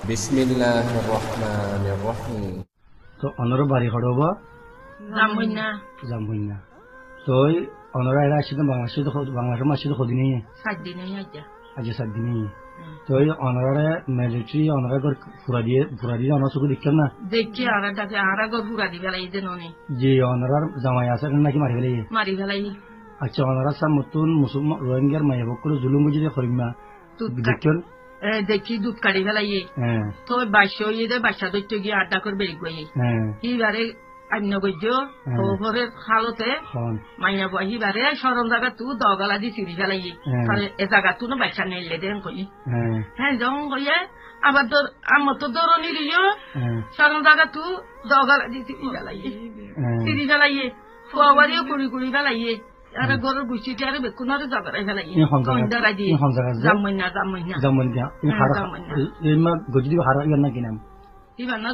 বিসমিল্লাহির রহমানির রহিম। তো অনর বাড়ি হড়ব জামবইনা তো অনরা এরা আসছে বাংলাদেশের মাসে তো কদিন আজ 7 দিন তো অনরা মিলিটারি অনরা পুরা দিয়ে অনর চোখে দেখছেন না দেখি আর পুরা দি ফেলাই যে অনরার জামাই আছে নাকি মারি ফেলাই আচ্ছা অনরা সব নতুন মুসলমান রোহিঙ্গার মাইয়া করে জুলুম বুঝি করিম না দেখছেন দেখি দুধ কাটি ফেলাই তো বাসা বাসা দৈত্য গিয়ে আড্ডা করে বেরিয়ে গিয়ে এইবারে অন্য গজ্য ঘরের খালতে মাইয়া বহিবারে সরম জায়গা তু দগলা দি চিড়ি ফেলাই এ জায়গা তু না বাচ্চা নেইলে দেন কই হ্যাঁ যখন কইয়ে আবার তোর আমার তো দৌড় নিলিও সরম জায়গা তু দগলা দি চিড়ি ফেলাইয়ে ফুয়াবারিও কুড়ি কুড়ি ফেলাইয়ে আর গরুর গুছিটি আর বেকুন আর জগড়াই ফেলাই জামাইনা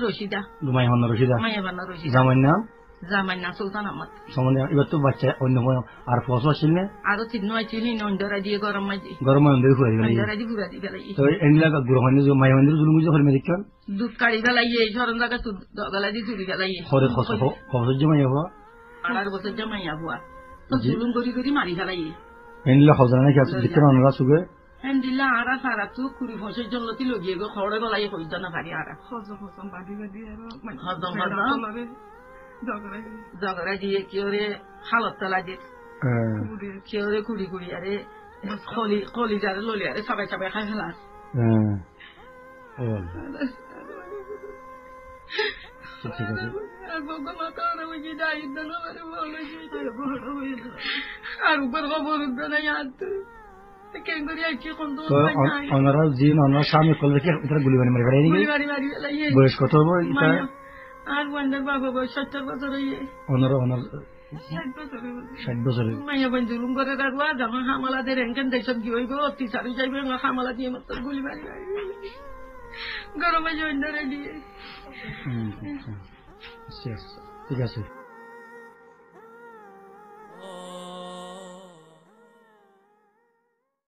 রশিদা জামাইনা সুলতান আহমদ এবার তো বাচ্চা অন্য আর ফসল আসছিল না আরো চিহ্ন আছিল নন্দরা দিয়ে গরম মাঝে পুরা দি ফেলাই মাইমন্দির জুলুম বুঝে হল মেদিক দুধ কাড়ি ফেলাইয়ে সরম জায়গা দগলা দি চুরি ফেলাইয়ে খবর জমাইয়া হওয়া 18 বছর জমাইয়া হওয়া তো জুলুম করি করি মারি ফেলাইয়ে এনলা হজনা নাকি আছে দেখতে অনরা সুগে দিলা আর সারা তু কুড়ি ফসের জন্য তিল গিয়ে গো খড়ে গলাই হইত না পারি আর ঝগড়া দিয়ে কি ওরে হালত তলা দিয়ে কি ওরে কুড়ি কুড়ি আরে কলি যারে ললি আরে সবাই সবাই খাই ফেলা ঠিক আছে আর উপর খবর ওনারা জিন ওনার সামনে করলে কি এটা গুলি বানি মারি বয়স কত হবো আর বন্ধের বাবা বয়স 70 বছর হয়ে ওনারা 60 বছর মাইয়া বন্ধ জুলুম করে রাখবা যখন হামলাদের এনকেন দেশত কি হইব অত্যাচারী যাইবে হামলা দিয়ে মতো গুলি মারি গরমে জয়েন্ডারে দিয়ে ঠিক আছে